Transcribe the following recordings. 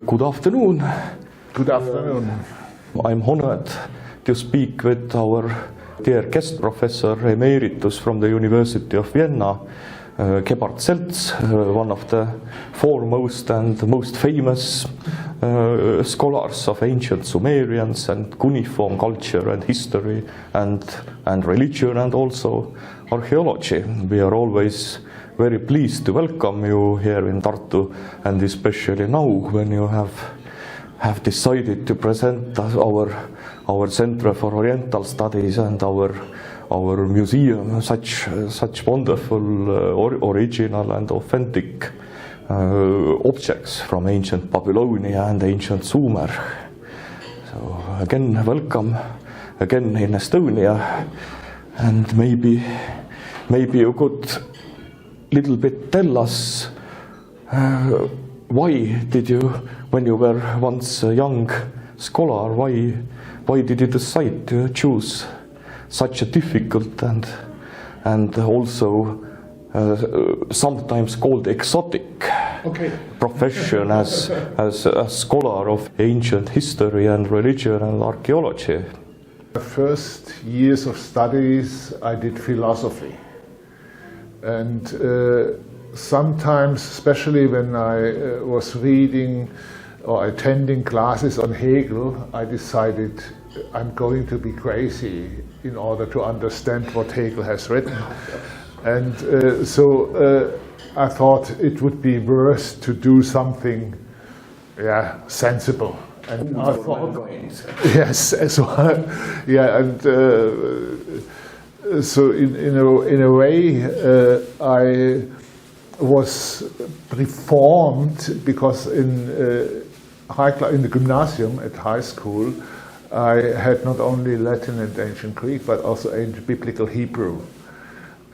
Good afternoon. Good afternoon. I'm honored to speak with our dear guest professor emeritus from the University of Vienna, Gebhard Zeltz, one of the foremost and most famous scholars of ancient Sumerians and cuneiform culture and history and religion and also archaeology. We are always very pleased to welcome you here in Tartu, and especially now when you have decided to present our Center for Oriental Studies and our museum such wonderful original and authentic objects from ancient Babylonia and ancient Sumer. So again, welcome again in Estonia, and maybe you could little bit tell us why did you, when you were once a young scholar, why did you decide to choose such a difficult and also sometimes called exotic profession as a scholar of ancient history and religion and archaeology? The first years of studies I did philosophy, and sometimes, especially when I was reading or attending classes on Hegel, I decided I'm going to be crazy in order to understand what Hegel has written. And so I thought it would be worth to do something sensible. And I thought, yes, so so in a way I was reformed, because in the gymnasium at high school I had not only Latin and ancient Greek but also ancient biblical Hebrew,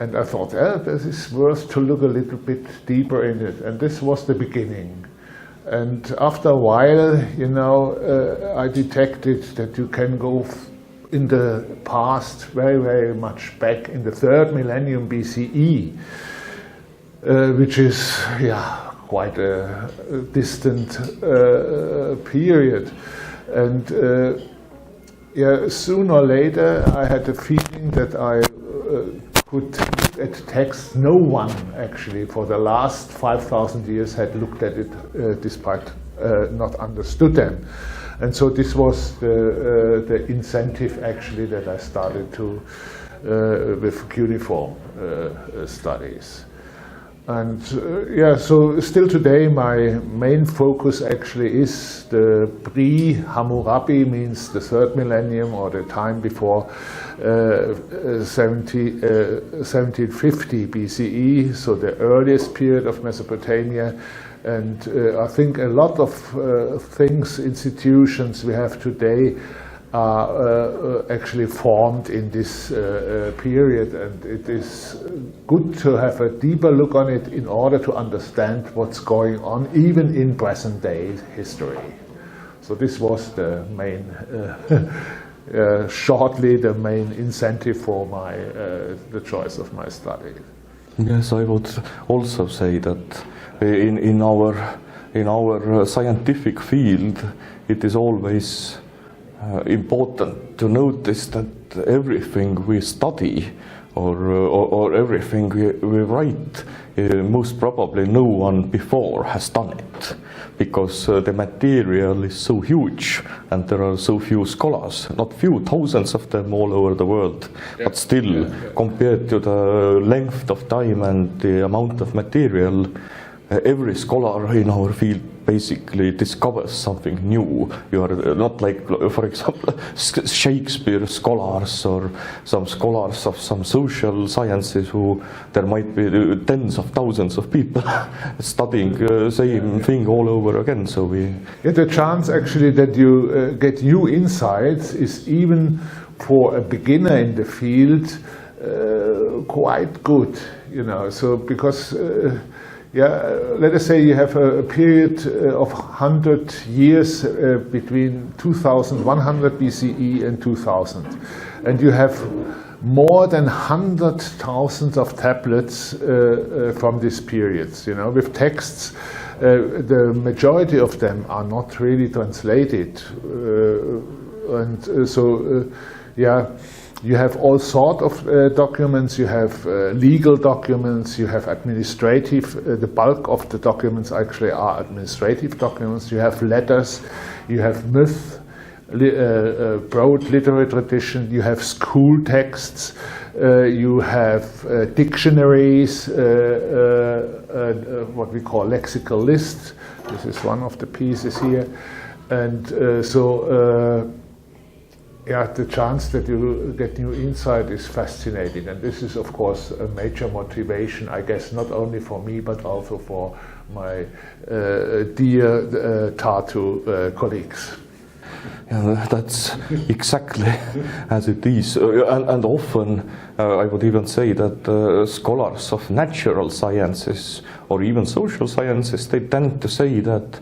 and I thought, this is worth to look a little bit deeper in it, and this was the beginning. And after a while, I detected that you can go in the past very, very much back in the 3rd millennium BCE, which is quite a distant period. And sooner or later I had the feeling that I could look at texts no one actually for the last 5,000 years had looked at it despite not understood them. And so this was the incentive actually that I started to with cuneiform studies. And so still today my main focus actually is the pre-Hammurabi, means the 3rd millennium or the time before 1750 BCE, so the earliest period of Mesopotamia. And I think a lot of things, institutions we have today are actually formed in this period, and it is good to have a deeper look on it in order to understand what's going on even in present day history. So this was the main, shortly the main incentive for the choice of my study. Yes, I would also say that in our scientific field, it is always important to notice that everything we study or everything we write, most probably no one before has done it, because the material is so huge and there are so few scholars, not few, thousands of them all over the world, but still compared to the length of time and the amount of material, every scholar in our field basically discovers something new. You are not like, for example, Shakespeare scholars or some scholars of some social sciences who there might be tens of thousands of people studying the same thing all over again. So the chance actually that you get new insights is, even for a beginner in the field, quite good, so because let us say you have a period of 100 years between 2100 BCE and 2000, and you have more than 100,000 of tablets from these periods, with texts the majority of them are not really translated, yeah, you have all sort of documents. You have legal documents, you have administrative, the bulk of the documents actually are administrative documents. You have letters, you have myth, broad literary tradition, you have school texts, you have dictionaries, what we call lexical lists. This is one of the pieces here. And yeah, the chance that you get new insight is fascinating, and this is of course a major motivation, I guess, not only for me but also for my dear Tartu colleagues. Yeah, that's exactly as it is, and often I would even say that scholars of natural sciences or even social sciences, they tend to say that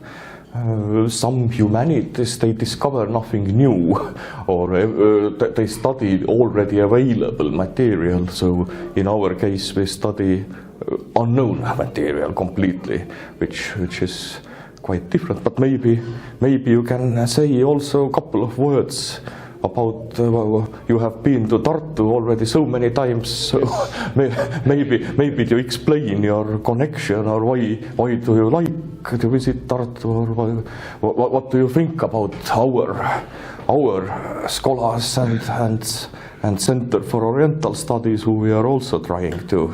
some humanities, they discover nothing new, or they study already available material. So in our case we study unknown material completely, which is quite different. But maybe you can say also a couple of words about you have been to Tartu already so many times, so maybe to explain your connection, or why do you like to visit Tartu, or what do you think about our scholars and Center for Oriental Studies, who we are also trying to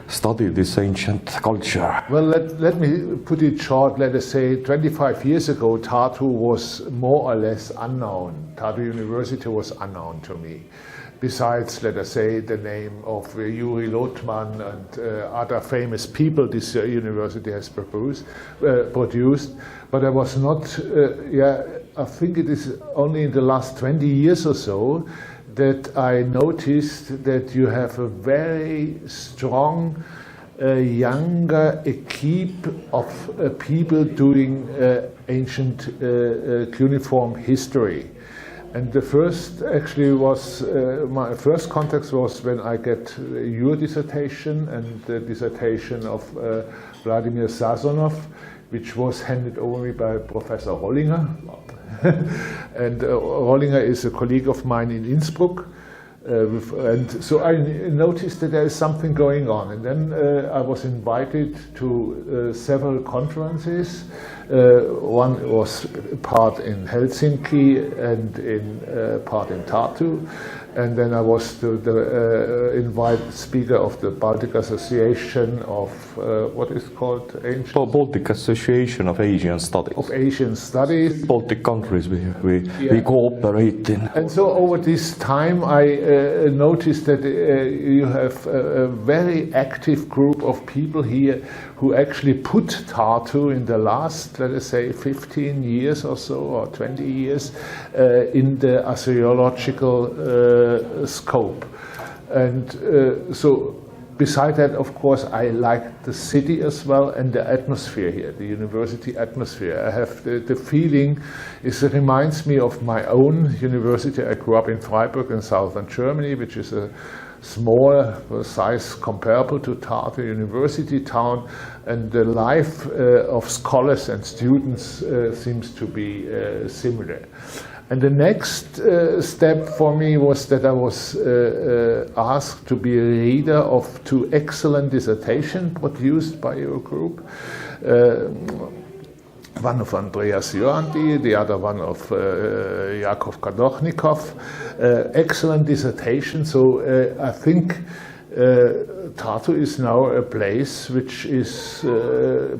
study this ancient culture? Well, let me put it short. Let us say 25 years ago, Tartu was more or less unknown. Tartu University was unknown to me. Besides, let us say, the name of Yuri Lotman and other famous people this university has produced. But I was not, I think it is only in the last 20 years or so that I noticed that you have a very strong younger equipe of people doing ancient cuneiform history. And the first actually was, my first context was when I get your dissertation and the dissertation of Vladimir Sazonov, which was handed over me by Professor Rollinger. And Rollinger is a colleague of mine in Innsbruck. And so I noticed that there is something going on. And then I was invited to several conferences. One was part in Helsinki and part in Tartu. And then I was the invited speaker of the Baltic Association of what is called Ancient Baltic Association of Asian Studies. Of Asian Studies. Baltic countries we cooperate in. And so over this time I noticed that you have a very active group of people here who actually put Tartu in the last, let us say, 15 years or so, or 20 years, in the archaeological scope. And so beside that, of course, I like the city as well and the atmosphere here, the university atmosphere. I have the feeling, it reminds me of my own university. I grew up in Freiburg in southern Germany, which is a small size comparable to Tartu University town, and the life of scholars and students seems to be similar. And the next step for me was that I was asked to be a reader of two excellent dissertations produced by your group. One of Andreas Ioanti, the other one of Jakov Kadochnikov. Excellent dissertation. So I think Tartu is now a place which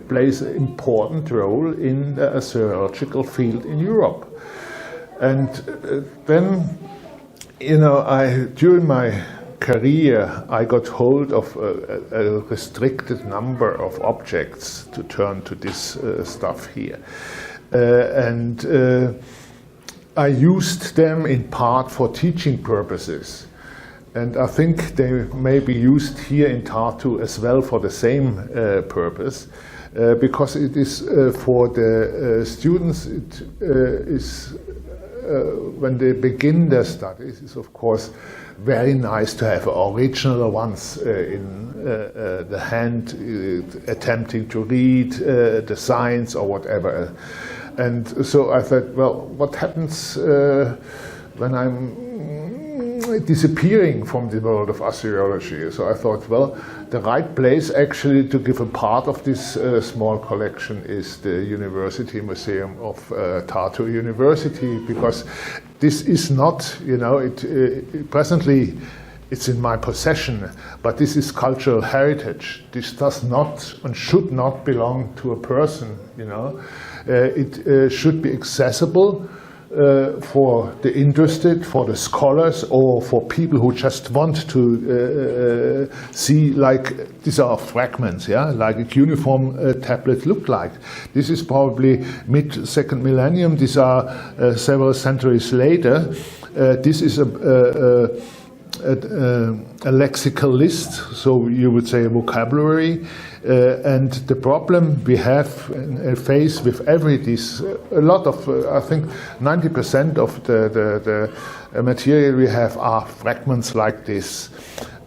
plays an important role in the archaeological field in Europe. And then, during my career, I got hold of a restricted number of objects to turn to this stuff here. And I used them in part for teaching purposes. And I think they may be used here in Tartu as well for the same purpose. Because it is for the students, it is when they begin their studies, it's of course very nice to have original ones in the hand, attempting to read the signs or whatever. And so I thought, well, what happens when I'm disappearing from the world of Assyriology? So I thought, well, the right place actually to give a part of this small collection is the University Museum of Tartu University, because this is not, you know, presently it's in my possession, but this is cultural heritage. This does not and should not belong to a person, you know. It should be accessible for the interested, for the scholars, or for people who just want to see, like, these are fragments, yeah, like a cuneiform tablet looked like. This is probably mid-second millennium. These are several centuries later. This is a lexical list, so you would say a vocabulary. And the problem we have faced with a lot of, I think 90% of the material we have are fragments like this.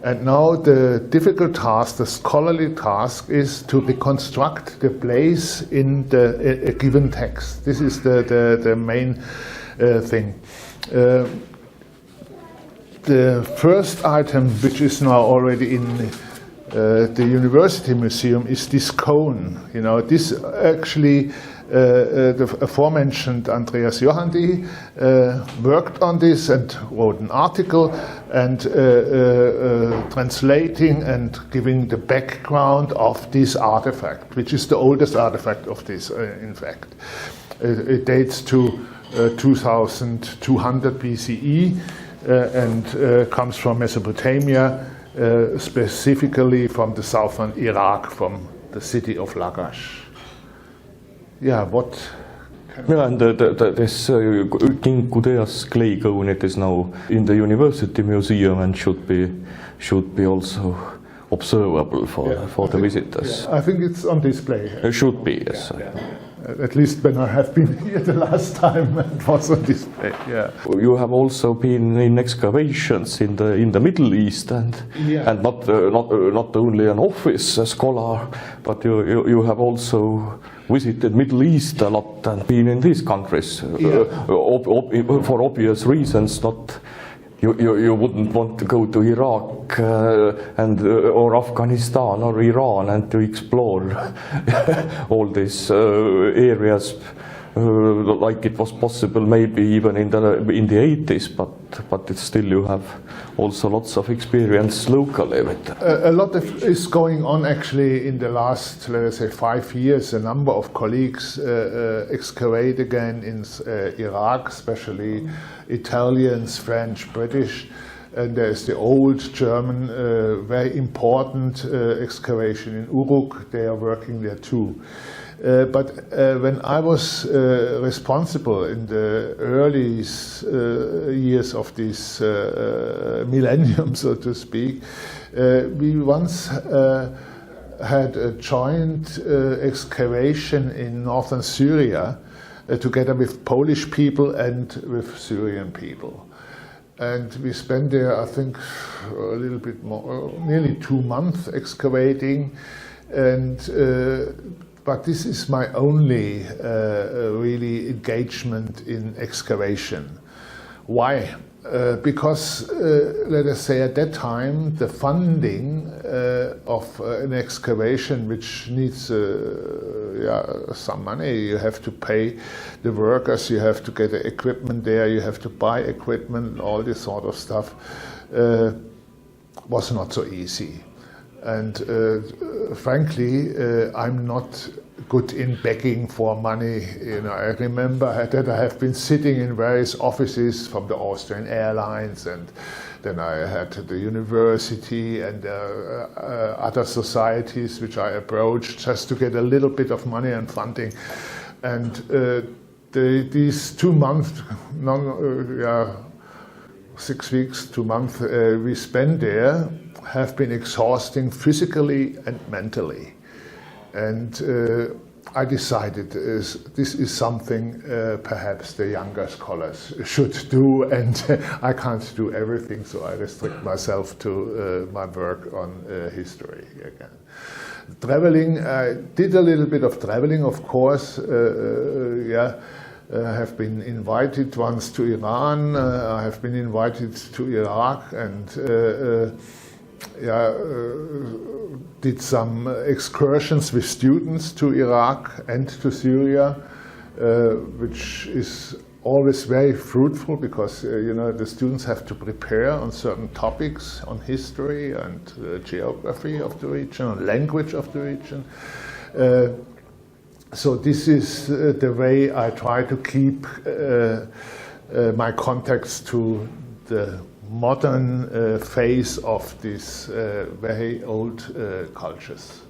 And now the difficult task, the scholarly task, is to reconstruct the place in a given text. This is the main thing. The first item, which is now already in the University Museum, is this cone. You know, this actually, the aforementioned Andreas Johandi worked on this and wrote an article and translating and giving the background of this artifact, which is the oldest artifact of this, in fact. It dates to 2200 BCE and comes from Mesopotamia, specifically from the southern Iraq, from the city of Lagash. Yeah, what? Yeah, and this King Kudeas clay cone, it is now in the University Museum and should be also observable for the visitors. Yeah, I think it's on display. It should be, yes. Yeah. At least when I have been here the last time, it was on display. Yeah. You have also been in excavations in the Middle East, and not only an office scholar, but you have also visited Middle East a lot and been in these countries for obvious reasons. Not you wouldn't want to go to Iraq or Afghanistan or Iran and to explore all these areas like it was possible maybe even in the 80s, but it's still you have also lots of experience locally with that. A lot is going on actually in the last, let us say, 5 years. A number of colleagues excavate again in Iraq, especially Italians, French, British, and there's the old German, very important excavation in Uruk. They are working there too. But when I was responsible in the early years of this millennium, so to speak, we once had a joint excavation in northern Syria together with Polish people and with Syrian people. And we spent there, I think, a little bit more, nearly 2 months excavating. And but this is my only really engagement in excavation. Why? Because, let us say, at that time, the funding of an excavation, which needs some money, you have to pay the workers, you have to get the equipment there, you have to buy equipment, all this sort of stuff, was not so easy. And frankly, I'm not good in begging for money. You know, I remember that I have been sitting in various offices from the Austrian Airlines, and then I had the university and other societies which I approached just to get a little bit of money and funding. And these 2 months, 6 weeks, 2 months we spent there have been exhausting physically and mentally. And I decided this is something perhaps the younger scholars should do, and I can't do everything, so I restrict myself to my work on history again. Traveling, I did a little bit of traveling, of course. I have been invited once to Iran, I have been invited to Iraq, and did some excursions with students to Iraq and to Syria, which is always very fruitful because the students have to prepare on certain topics on history and geography of the region, on language of the region. So this is the way I try to keep my contacts to the modern phase of these very old cultures.